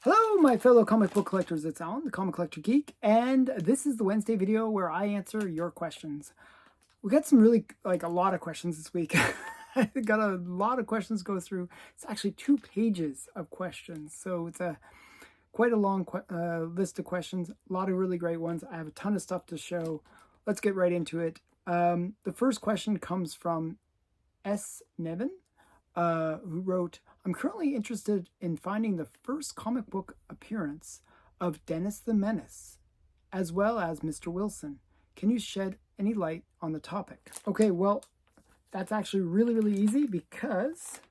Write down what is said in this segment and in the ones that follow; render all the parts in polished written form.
Hello, my fellow comic book collectors. It's Alan, the Comic Collector Geek, and this is the Wednesday video where I answer your questions. We got some really, a lot of questions this week. I got a lot of questions to go through. It's actually 2 pages of questions, so it's quite a long list of questions. A lot of really great ones. I have a ton of stuff to show. Let's get right into it. The first question comes from S. Nevin, who wrote, I'm currently interested in finding the first comic book appearance of Dennis the Menace, as well as Mr. Wilson. Can you shed any light on the topic? Okay, well, that's actually really easy because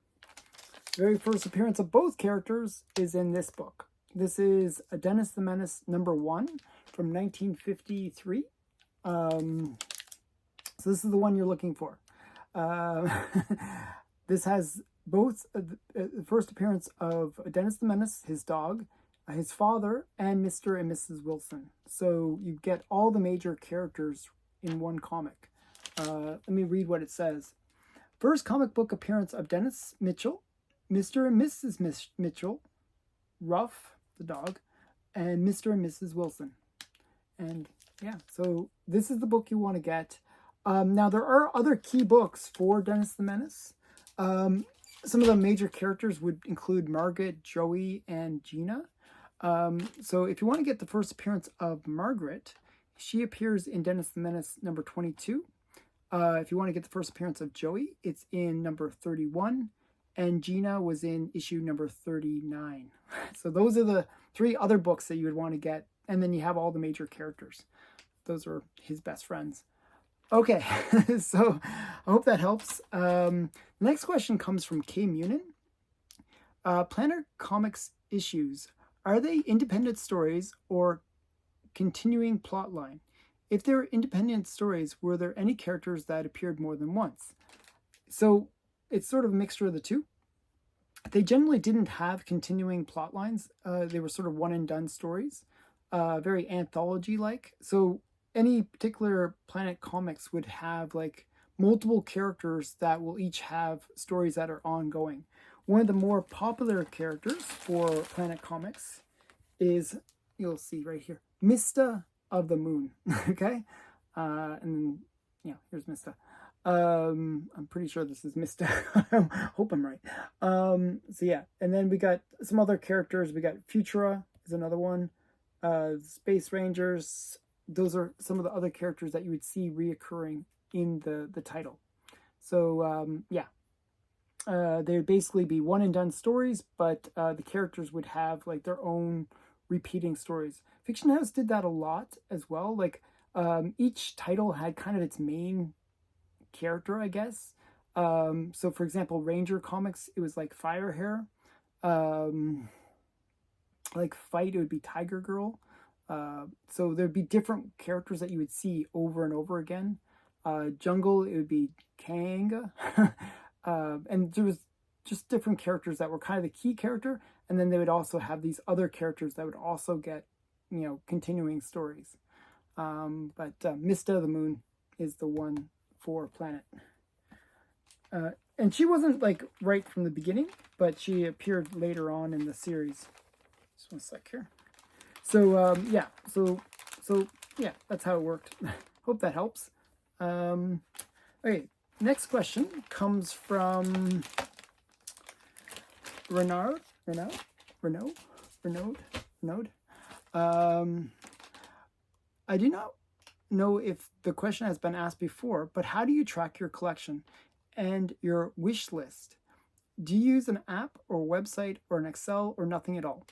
the very first appearance of both characters is in this book. This is a Dennis the Menace #1 from 1953. So this is the one you're looking for. This has both the first appearance of Dennis the Menace, his dog, his father, and Mr. and Mrs. Wilson. So you get all the major characters in one comic. Let me read what it says. First comic book appearance of Dennis Mitchell, Mr. and Mrs. Mitchell, Ruff, the dog, and Mr. and Mrs. Wilson. And yeah, so this is the book you want to get. Now, there are other key books for Dennis the Menace. Some of the major characters would include Margaret, Joey, and Gina. So if you want to get the first appearance of Margaret, she appears in Dennis the Menace #22. If you want to get the first appearance of Joey, it's in #31. And Gina was in issue #39. So those are the 3 other books that you would want to get. And then you have all the major characters. Those are his best friends. Okay, so I hope that helps. Next question comes from K. Munin. Planet Comics issues, are they independent stories or continuing plotline? If they're independent stories, were there any characters that appeared more than once? So it's sort of a mixture of the two. They generally didn't have continuing plot lines. They were sort of one-and-done stories, very anthology-like. So any particular Planet Comics would have multiple characters that will each have stories that are ongoing. One of the more popular characters for Planet Comics is, you'll see right here, Mista of the Moon. Okay? And then, here's Mista. I'm pretty sure this is Mista. I hope I'm right. So yeah, and then we got some other characters. We got Futura is another one. Space Rangers. Those are some of the other characters that you would see reoccurring in the title. So yeah, they would basically be one and done stories, but the characters would have their own repeating stories. Fiction House did that a lot as well. Each title had kind of its main character, I guess. So for example, Ranger Comics, it was Firehair. Fight, it would be Tiger Girl. So there'd be different characters that you would see over and over again. Jungle, it would be Kang. And there was just different characters that were kind of the key character. And then they would also have these other characters that would also get, continuing stories. But Mista of the Moon is the one for Planet. And she wasn't right from the beginning, but she appeared later on in the series. Just one sec here. So yeah, so yeah, that's how it worked. Hope that helps. Okay, next question comes from Renaud. I do not know if the question has been asked before, but how do you track your collection and your wish list? Do you use an app or website or an Excel or nothing at all?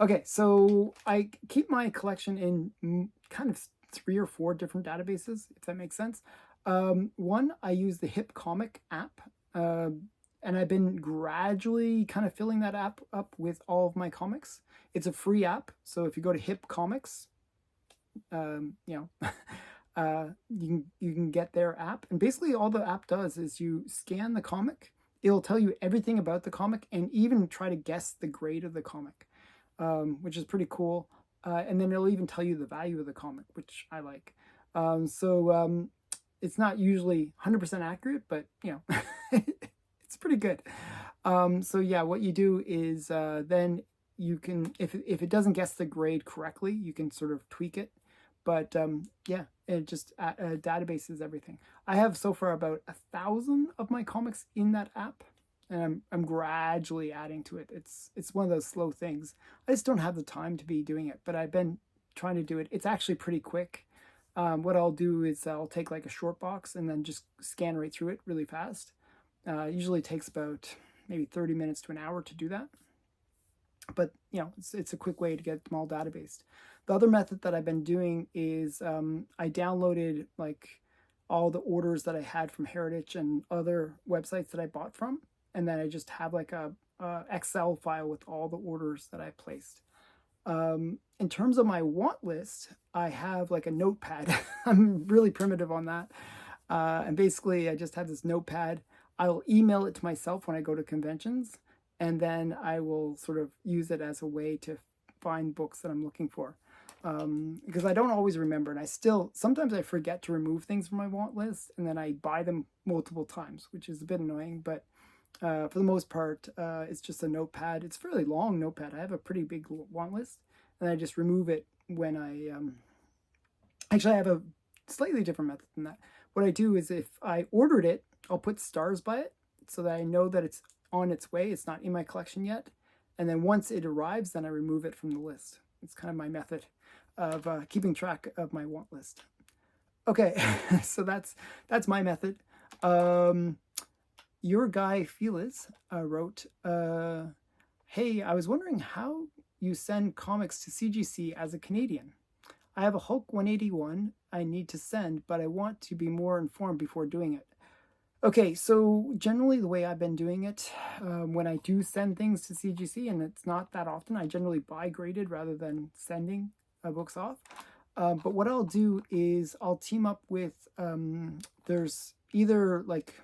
Okay, so I keep my collection in kind of 3 or 4 different databases, if that makes sense. One, I use the Hip Comic app, and I've been gradually kind of filling that app up with all of my comics. It's a free app, so if you go to Hip Comics, you can get their app. And basically all the app does is you scan the comic. It'll tell you everything about the comic and even try to guess the grade of the comic, which is pretty cool. And then it'll even tell you the value of the comic, which I like. So it's not usually 100% accurate, but it's pretty good. So yeah, what you do is then you can, if it doesn't guess the grade correctly, you can sort of tweak it. But yeah, it just database is everything. I have so far about 1,000 of my comics in that app, and I'm gradually adding to it. It's one of those slow things. I just don't have the time to be doing it, but I've been trying to do it. It's actually pretty quick. What I'll do is I'll take like a short box and then just scan right through it really fast. Usually takes about maybe 30 minutes to an hour to do that. But you know, it's a quick way to get them all databased. The other method that I've been doing is I downloaded like all the orders that I had from Heritage and other websites that I bought from, and then I just have like a Excel file with all the orders that I placed. In terms of my want list, I have like a notepad. I'm really primitive on that. And basically I just have this notepad. I'll email it to myself when I go to conventions, and then I will sort of use it as a way to find books that I'm looking for. Because I don't always remember, and sometimes I forget to remove things from my want list, and then I buy them multiple times, which is a bit annoying, but for the most part, it's just a notepad. It's a fairly long notepad. I have a pretty big want list, and I just remove it when actually, I have a slightly different method than that. What I do is if I ordered it, I'll put stars by it so that I know that it's on its way. It's not in my collection yet. And then once it arrives, then I remove it from the list. It's kind of my method of keeping track of my want list. Okay, so that's my method. Your guy Felix wrote, hey, I was wondering how you send comics to CGC as a Canadian. I have a Hulk 181 I need to send, but I want to be more informed before doing it. Okay, so generally the way I've been doing it, when I do send things to CGC, and it's not that often, I generally buy graded rather than sending books off. But what I'll do is I'll team up with, there's either like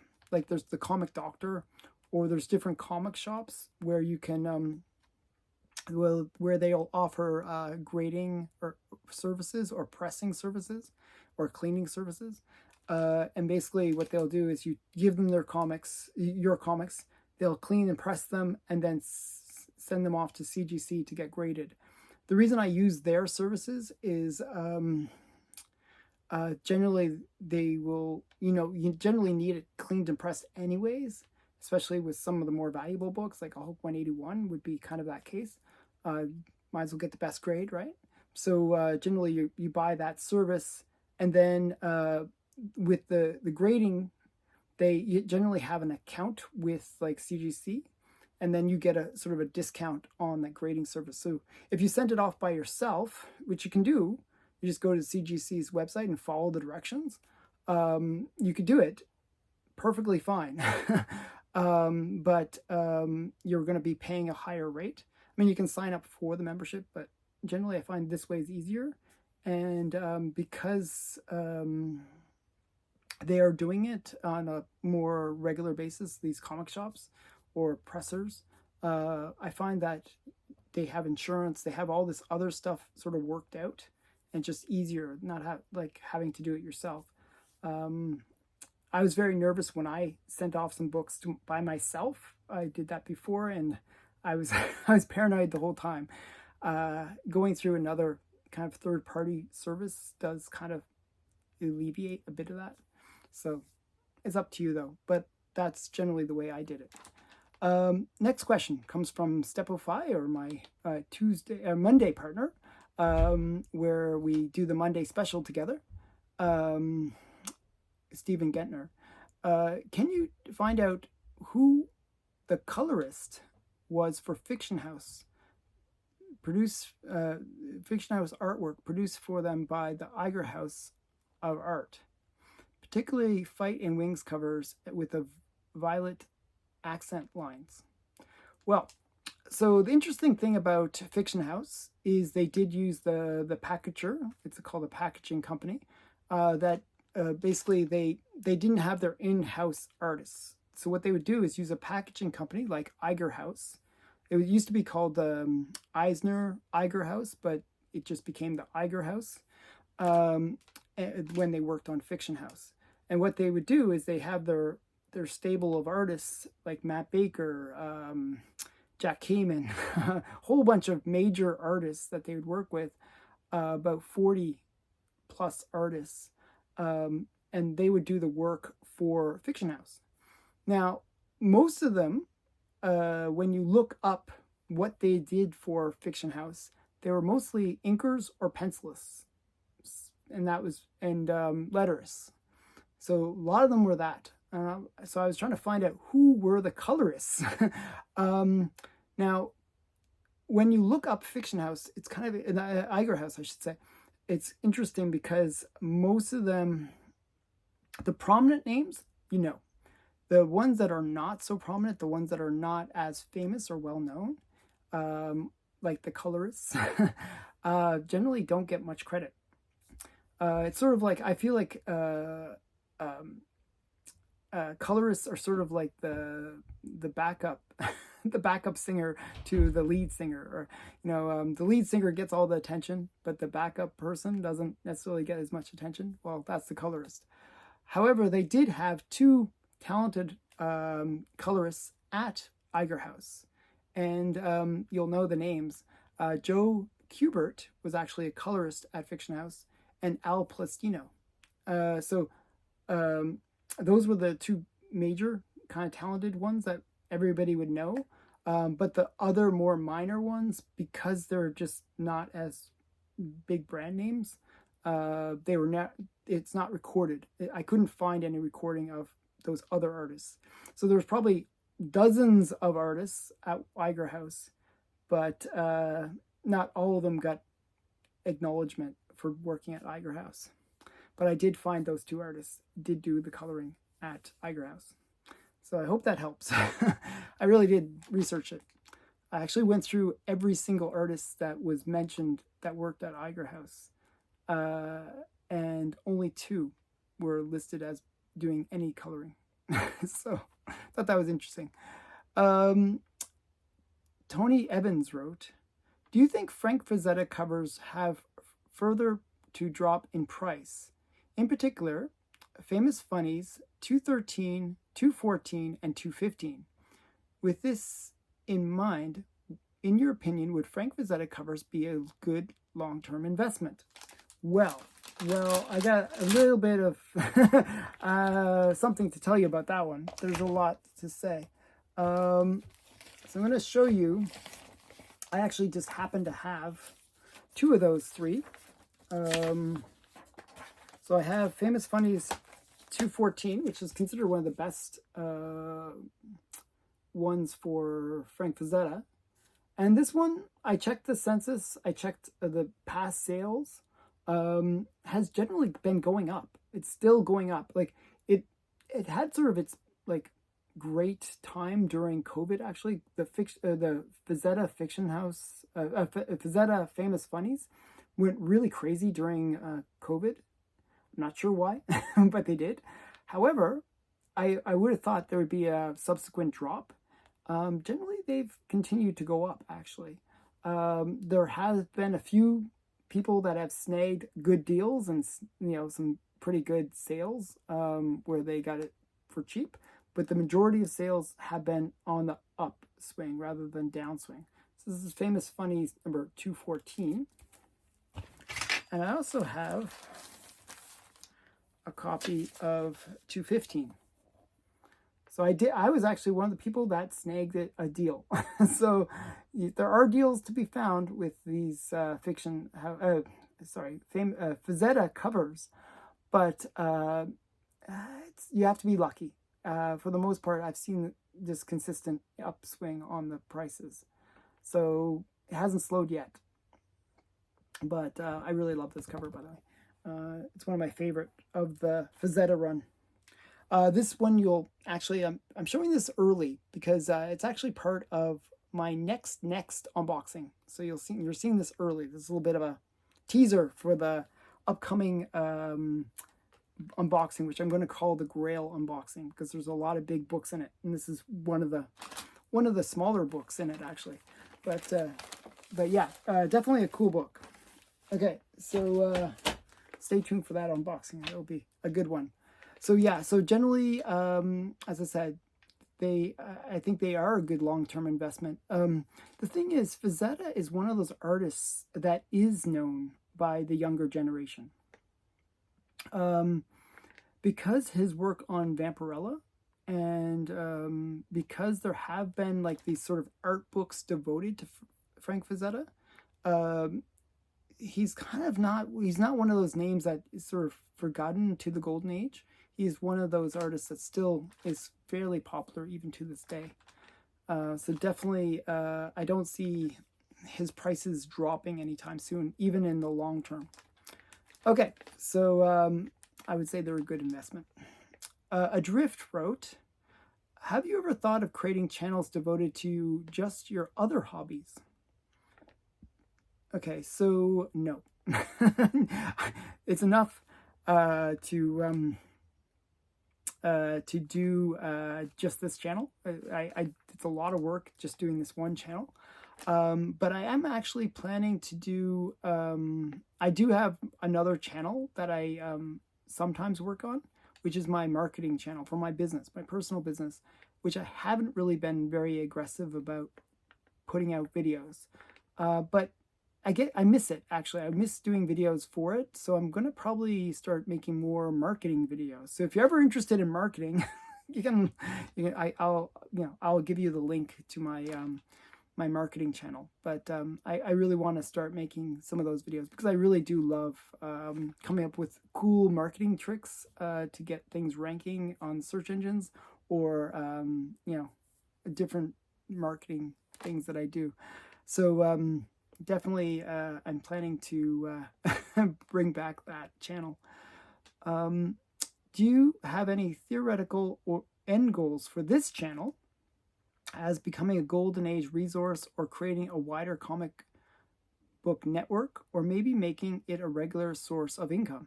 there's the Comic Doctor, or there's different comic shops where you can, where they'll offer grading or services or pressing services or cleaning services. And basically what they'll do is you give them your comics, they'll clean and press them and then send them off to CGC to get graded. The reason I use their services is generally they will, you generally need it cleaned and pressed anyways, especially with some of the more valuable books, like a Hulk 181 would be kind of that case. Might as well get the best grade, right? So generally you buy that service, and then with the grading, they generally have an account with like CGC, and then you get a sort of a discount on that grading service. So if you send it off by yourself, which you can do, you just go to CGC's website and follow the directions. You could do it perfectly fine, but you're going to be paying a higher rate. I mean, you can sign up for the membership, but generally I find this way is easier. And because they are doing it on a more regular basis, these comic shops or pressers, I find that they have insurance, they have all this other stuff sort of worked out, and just easier, not having to do it yourself. I was very nervous when I sent off some books by myself. I did that before, and I was paranoid the whole time. Going through another kind of third-party service does kind of alleviate a bit of that. So it's up to you though, but that's generally the way I did it. Next question comes from Stepofy, or my Monday partner, where we do the Monday special together. Stephen Gentner. Can you find out who the colorist was for Fiction House? Fiction House artwork produced for them by the Iger House of Art, particularly Fight and Wings covers with the violet accent lines. Well, so the interesting thing about Fiction House is they did use the packager. It's called a packaging company that basically they didn't have their in-house artists. So what they would do is use a packaging company like Iger House. It used to be called the Eisner Iger House, but it just became the Iger House when they worked on Fiction House. And what they would do is they have their stable of artists like Matt Baker, Jack Kamen, a whole bunch of major artists that they would work with, about 40 plus artists, and they would do the work for Fiction House. Now, most of them, when you look up what they did for Fiction House, they were mostly inkers or pencilists, and letterists. So a lot of them were that. So I was trying to find out who were the colorists. Now, when you look up Fiction House, it's kind of Iger House, I should say. It's interesting because most of them, the prominent names, you know, the ones that are not so prominent, the ones that are not as famous or well known, like the colorists, generally don't get much credit. It's sort of like, I feel like colorists are sort of like the backup the backup singer to the lead singer, or the lead singer gets all the attention, but the backup person doesn't necessarily get as much attention. Well, that's the colorist. However, they did have two talented colorists at Iger House, and you'll know the names. Joe Kubert was actually a colorist at Fiction House, and Al Plastino. Those were the two major kind of talented ones that everybody would know. But the other more minor ones, because they're just not as big brand names, it's not recorded. I couldn't find any recording of those other artists. So there's probably dozens of artists at Iger House, but not all of them got acknowledgement for working at Iger House. But I did find those two artists did do the coloring at Iger House. So I hope that helps. I really did research it. I actually went through every single artist that was mentioned that worked at Iger House. And only two were listed as doing any coloring. So I thought that was interesting. Tony Evans wrote, do you think Frank Frazetta covers have further to drop in price? In particular, Famous Funnies 213, 214, and 215. With this in mind, in your opinion, would Frank Frazetta covers be a good long-term investment? Well, I got a little bit of something to tell you about that one. There's a lot to say. So I'm going to show you. I actually just happen to have two of those three. So I have Famous Funnies 214, which is considered one of the best ones for Frank Frazetta. And this one, I checked the census, I checked the past sales, has generally been going up. It's still going up. Like it had sort of its like great time during COVID. Actually, the Frazetta Fiction House, Frazetta Famous Funnies went really crazy during COVID. I'm not sure why, but they did. However, I would have thought there would be a subsequent drop. Generally, they've continued to go up, actually. There has been a few people that have snagged good deals and, some pretty good sales where they got it for cheap. But the majority of sales have been on the upswing rather than downswing. So this is Famous Funnies number 214. And I also have a copy of 215. So I was actually one of the people that snagged a deal. So there are deals to be found with these Frazetta covers, but you have to be lucky. For the most part, I've seen this consistent upswing on the prices. So it hasn't slowed yet. But I really love this cover, by the way. It's one of my favorite of the Frazetta run. This one you'll actually, I'm showing this early because it's actually part of my next unboxing. So you're seeing this early. This is a little bit of a teaser for the upcoming unboxing, which I'm going to call the Grail unboxing because there's a lot of big books in it, and this is one of the smaller books in it actually. But yeah, definitely a cool book. Okay, so stay tuned for that unboxing. It'll be a good one. So yeah, so generally, as I said, I think they are a good long-term investment. The thing is, Fazetta is one of those artists that is known by the younger generation. Because his work on Vampirella, and because there have been like these sort of art books devoted to Frank Fazetta, he's not one of those names that is sort of forgotten to the golden age. He's one of those artists that still is fairly popular even to this day. So definitely, I don't see his prices dropping anytime soon, even in the long term. Okay, so I would say they're a good investment. Adrift wrote, have you ever thought of creating channels devoted to just your other hobbies? Okay, so no. It's enough to do just this channel. It's a lot of work just doing this one channel. But I am actually planning to do, I do have another channel that I sometimes work on, which is my marketing channel for my business, my personal business, which I haven't really been very aggressive about putting out videos. But I miss it, actually. I miss doing videos for it. So I'm going to probably start making more marketing videos. So if you're ever interested in marketing, I'll give you the link to my, my marketing channel. But I really want to start making some of those videos because I really do love coming up with cool marketing tricks to get things ranking on search engines, or different marketing things that I do. So definitely I'm planning to bring back that channel. Do you have any theoretical or end goals for this channel, as becoming a golden age resource, or creating a wider comic book network, or maybe making it a regular source of income?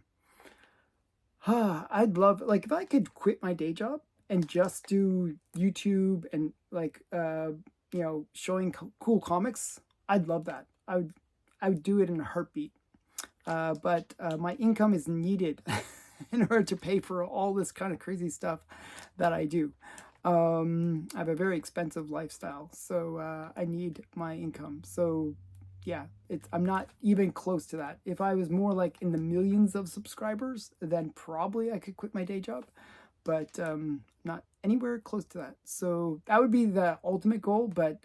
I'd love, like, if I could quit my day job and just do YouTube and like showing cool comics, I'd love that. I would do it in a heartbeat. But my income is needed in order to pay for all this kind of crazy stuff that I do. I have a very expensive lifestyle, so I need my income. So yeah, I'm not even close to that. If I was more like in the millions of subscribers, then probably I could quit my day job, but not anywhere close to that. So that would be the ultimate goal. But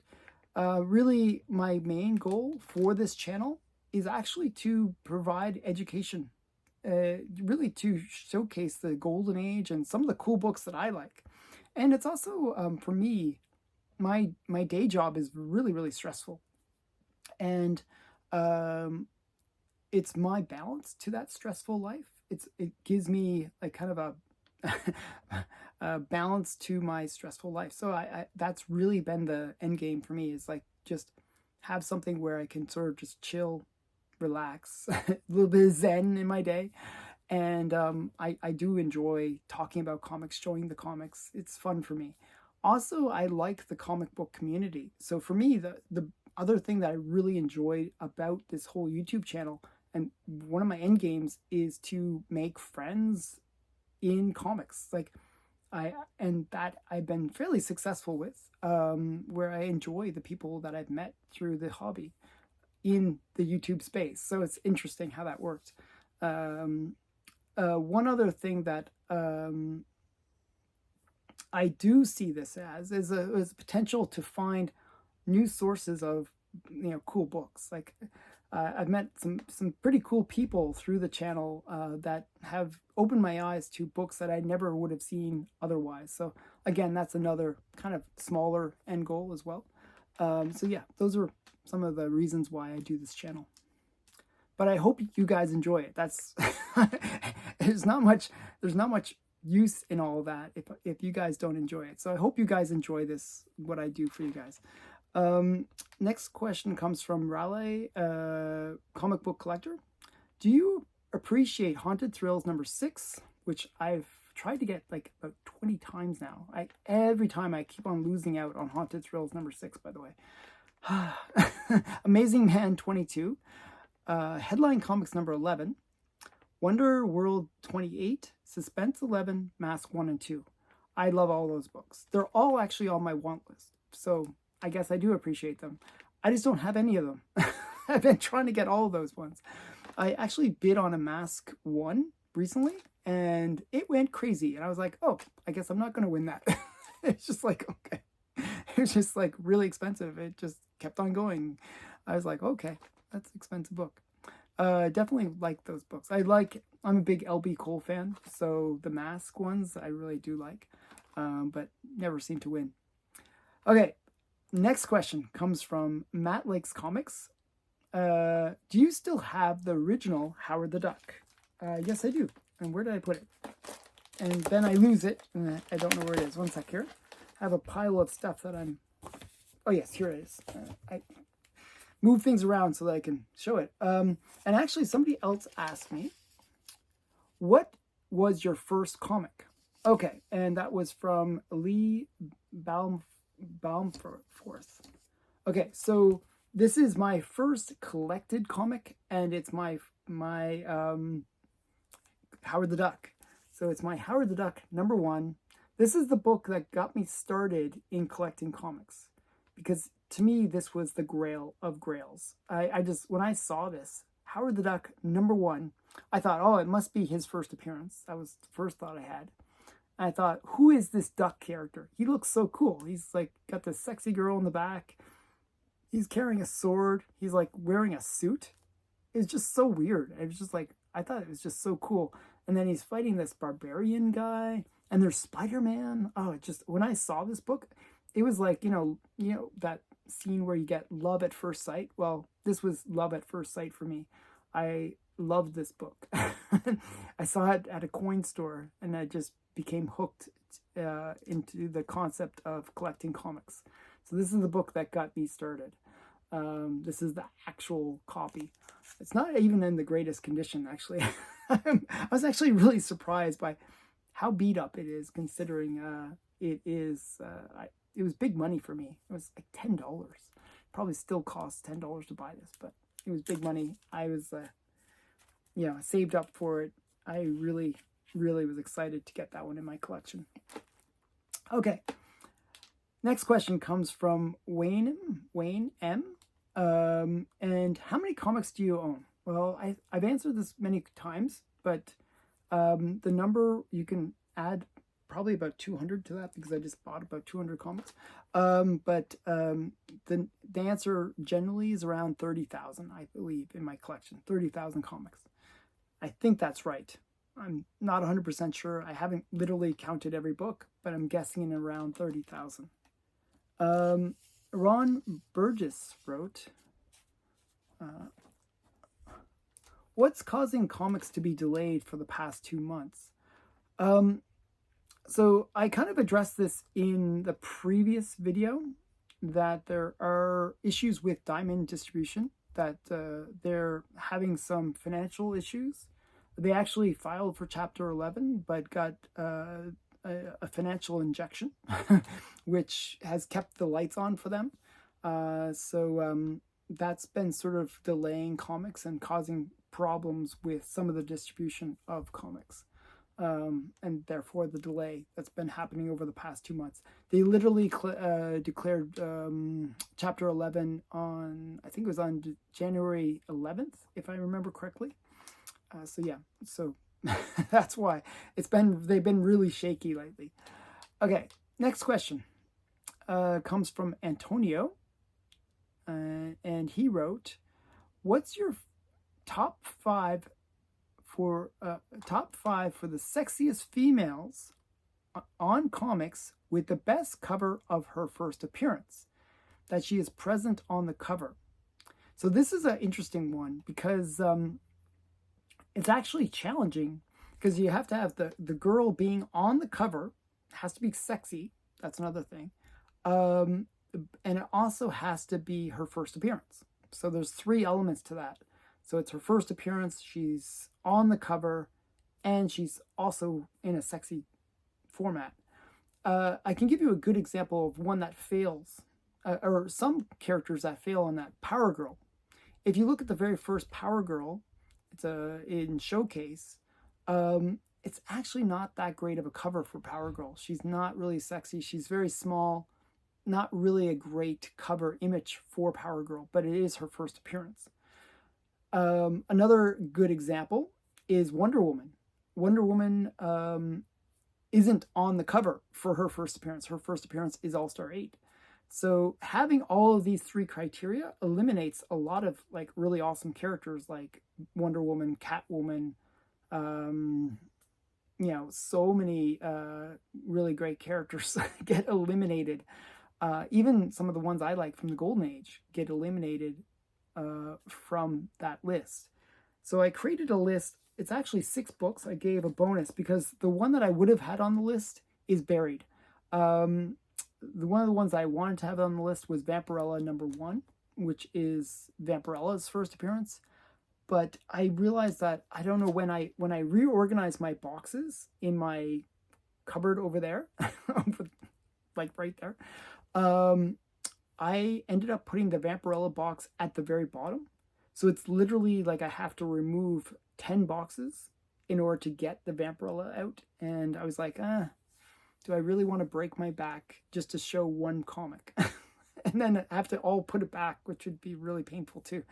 really, my main goal for this channel is actually to provide education, really to showcase the golden age and some of the cool books that I like. And it's also, for me, my day job is really, really stressful. And it's my balance to that stressful life. It gives me like kind of a balance to my stressful life. So I that's really been the end game for me, is like just have something where I can sort of just chill, relax, a little bit of zen in my day. And I do enjoy talking about comics, showing the comics. It's fun for me. Also, I like the comic book community. So for me, the other thing that I really enjoy about this whole YouTube channel, and one of my end games, is to make friends in comics. Like that I've been fairly successful with, where I enjoy the people that I've met through the hobby in the YouTube space. So it's interesting how that worked. One other thing that I do see this as is a potential to find new sources of cool books. Like I've met some pretty cool people through the channel that have opened my eyes to books that I never would have seen otherwise. So again, that's another kind of smaller end goal as well. So yeah, those are some of the reasons why I do this channel. But I hope you guys enjoy it. That's there's not much use in all of that if you guys don't enjoy it. So I hope you guys enjoy this, what I do for you guys. Next question comes from Raleigh, comic book collector. Do you appreciate Haunted Thrills #6, which I've tried to get like about 20 times now. Every time I keep on losing out on Haunted Thrills #6, by the way. Amazing Man 22. Headline Comics #11, Wonder World 28, Suspense 11, Mask 1 and 2. I love all those books. They're all actually on my want list. So I guess I do appreciate them. I just don't have any of them. I've been trying to get all of those ones. I actually bid on a Mask 1 recently, and it went crazy. And I was like, oh, I guess I'm not going to win that. It's just like, okay. It's just like really expensive. It just kept on going. I was like, okay, that's an expensive book. Definitely like those books. I'm a big LB Cole fan, so the Mask ones I really do like, but never seem to win. Okay, next question comes from Matt Lakes Comics. Do you still have the original Howard the Duck? Yes, I do. And where did I put it? And then I lose it, and I don't know where it is. One sec here. I have a pile of stuff that I'm... Oh, yes, here it is. I move things around so that I can show it. And actually, somebody else asked me, what was your first comic? Okay, and that was from Lee Baumforth. Okay, so this is my first collected comic, and it's my Howard the Duck. So it's my Howard the Duck #1. This is the book that got me started in collecting comics, because to me this was the grail of grails. I just, when I saw this Howard the Duck #1, I thought, oh, it must be his first appearance. That was the first thought I had. And I thought, who is this duck character? He looks so cool. He's like got this sexy girl in the back. He's carrying a sword. He's like wearing a suit. It's just so weird. It was just like, I thought it was just so cool. And then he's fighting this barbarian guy, and there's Spider-Man. Oh, it just, when I saw this book, it was like, you know that scene where you get love at first sight. Well, this was love at first sight for me. I loved this book. I saw it at a coin store, and I just became hooked into the concept of collecting comics. So this is the book that got me started. This is the actual copy. It's not even in the greatest condition, actually. I was actually really surprised by how beat up it is, considering it was big money for me. It was like $10. Probably still costs $10 to buy this, but it was big money. I was, saved up for it. I really, really was excited to get that one in my collection. Okay. Next question comes from Wayne M. And how many comics do you own? Well, I've answered this many times, but the number, you can add probably about 200 to that, because I just bought about 200 comics. But the answer generally is around 30,000, I believe, in my collection. 30,000 comics. I think that's right. I'm not 100% sure. I haven't literally counted every book, but I'm guessing in around 30,000. Ron Burgess wrote, what's causing comics to be delayed for the past 2 months? So I kind of addressed this in the previous video, that there are issues with Diamond Distribution, that they're having some financial issues. They actually filed for Chapter 11, but got a financial injection, which has kept the lights on for them. So that's been sort of delaying comics and causing problems with some of the distribution of comics. And therefore the delay that's been happening over the past 2 months. They literally declared Chapter 11 on, I think it was on January 11th, if I remember correctly. So yeah, so that's why they've been really shaky lately. Okay, next question comes from Antonio, and he wrote, "What's your top five for the sexiest females on comics with the best cover of her first appearance, that she is present on the cover?" So this is an interesting one, because it's actually challenging, because you have to have the girl being on the cover, has to be sexy. That's another thing. And it also has to be her first appearance. So there's 3 elements to that. So it's her first appearance, she's on the cover, and she's also in a sexy format. I can give you a good example of one that fails, or some characters that fail on that. Power Girl. If you look at the very first Power Girl, it's in Showcase, it's actually not that great of a cover for Power Girl. She's not really sexy. She's very small. Not really a great cover image for Power Girl, but it is her first appearance. Another good example is Wonder Woman. Wonder Woman isn't on the cover for her first appearance. Her first appearance is All-Star 8. So having all of these three criteria eliminates a lot of like really awesome characters like Wonder Woman, Catwoman, so many really great characters get eliminated. Even some of the ones I like from the Golden Age get eliminated from that list. So I created a list. It's actually 6 books. I gave a bonus because the one that I would have had on the list is buried. One of the ones I wanted to have on the list was Vampirella #1, which is Vampirella's first appearance. But I realized that, I don't know, when I reorganized my boxes in my cupboard over there, like right there, I ended up putting the Vampirella box at the very bottom. So it's literally like I have to remove 10 boxes in order to get the Vampirella out. And I was like, do I really want to break my back just to show one comic? And then I have to all put it back, which would be really painful too.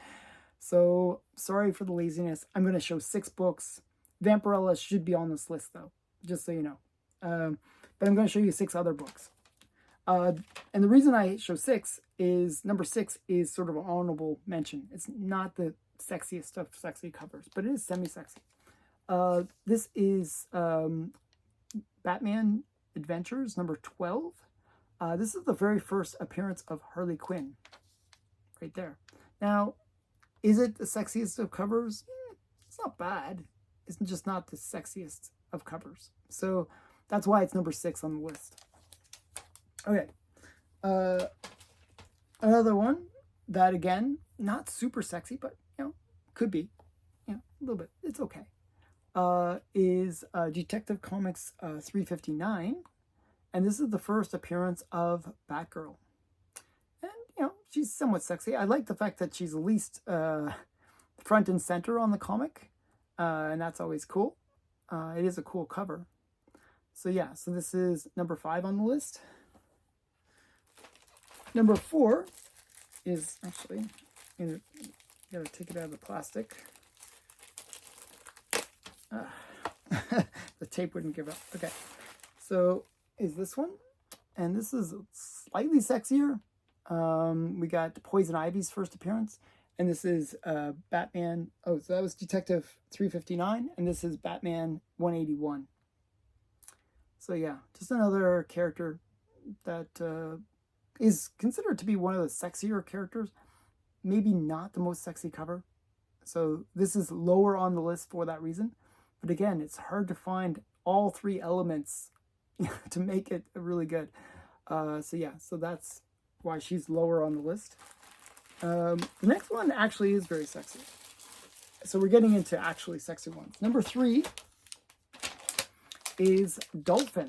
So sorry for the laziness. I'm going to show 6 books. Vampirella should be on this list though, just so you know. But I'm going to show you 6 other books. And the reason I show 6 is number 6 is sort of an honorable mention. It's not the sexiest of sexy covers, but it is semi-sexy. This is Batman Adventures number 12. This is the very first appearance of Harley Quinn. Right there. Now, is it the sexiest of covers? It's not bad. It's just not the sexiest of covers. So that's why it's number 6 on the list. Okay. Another one that, again, not super sexy, but, could be, a little bit. It's okay. Is Detective Comics 359. And this is the first appearance of Batgirl. And, she's somewhat sexy. I like the fact that she's at least front and center on the comic. And that's always cool. It is a cool cover. So yeah, so this is number 5 on the list. Number 4 is actually, you gotta take it out of the plastic. The tape wouldn't give up. Okay, so is this one, and this is slightly sexier. We got Poison Ivy's first appearance, and this is Batman. Oh, so that was Detective 359, and this is Batman 181. So yeah, just another character that is considered to be one of the sexier characters. Maybe not the most sexy cover. So this is lower on the list for that reason. But again, it's hard to find all 3 elements to make it really good. So yeah, so that's why she's lower on the list. The next one actually is very sexy. So we're getting into actually sexy ones. Number 3 is Dolphin.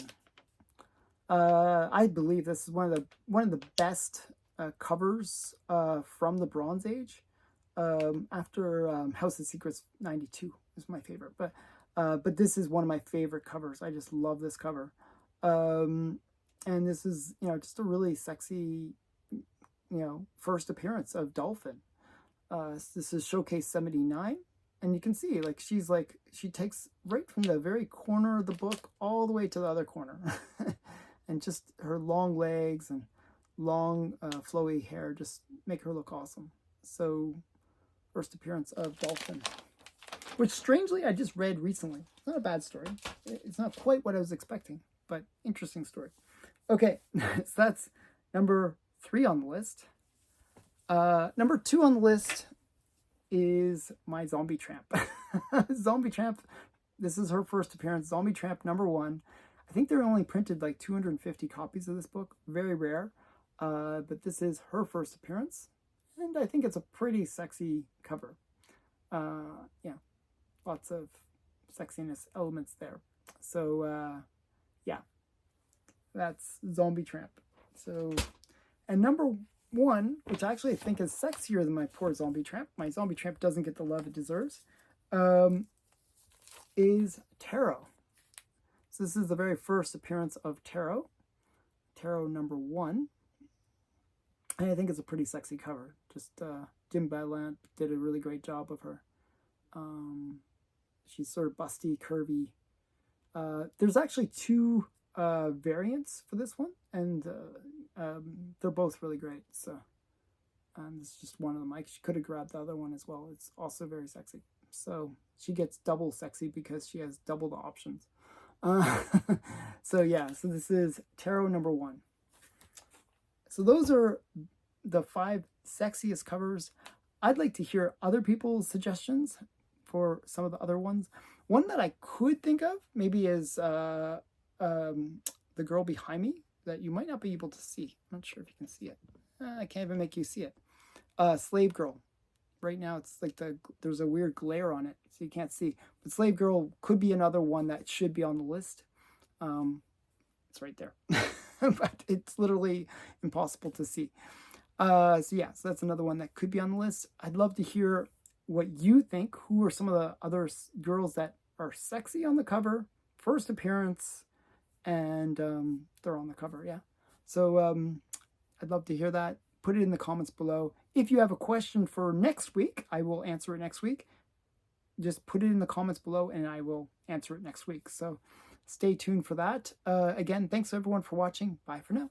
I believe this is one of the best covers from the Bronze Age. After House of Secrets 92 is my favorite, but this is one of my favorite covers. I just love this cover. And this is, just a really sexy, first appearance of Dolphin. This is Showcase 79. And you can see, she takes right from the very corner of the book all the way to the other corner. And just her long legs and long, flowy hair just make her look awesome. So, first appearance of Dolphin. Which, strangely, I just read recently. It's not a bad story. It's not quite what I was expecting, but interesting story. Okay, so that's number 3 on the list. Number 2 on the list is my Zombie Tramp. Zombie Tramp, this is her first appearance. Zombie Tramp #1. I think they're only printed like 250 copies of this book. Very rare. But this is her first appearance. And I think it's a pretty sexy cover. Yeah, lots of sexiness elements there. So, yeah, that's Zombie Tramp. So, and number 1, which I actually think is sexier than my poor Zombie Tramp. My Zombie Tramp doesn't get the love it deserves. Is Tarot. So this is the very first appearance of Tarot number 1. And I think it's a pretty sexy cover. Just Jim Badlamp did a really great job of her. She's sort of busty, curvy. There's actually 2 variants for this one, and they're both really great. So this is just one of them. I could have grabbed the other one as well. It's also very sexy. So she gets double sexy because she has double the options. So yeah, so this is Tarot number 1. So those are the 5 sexiest covers. I'd like to hear other people's suggestions for some of the other ones. One that I could think of maybe is the girl behind me that you might not be able to see. I'm not sure if you can see it. I can't even make you see it. Slave Girl. Right now it's like there's a weird glare on it, so you can't see. But Slave Girl could be another one that should be on the list. It's right there. But it's literally impossible to see. So yeah, so that's another one that could be on the list. I'd love to hear what you think. Who are some of the other girls that are sexy on the cover, first appearance, and they're on the cover, yeah. So I'd love to hear that. Put it in the comments below. If you have a question for next week, I will answer it next week. Just put it in the comments below and I will answer it next week. So stay tuned for that. Again, thanks everyone for watching. Bye for now.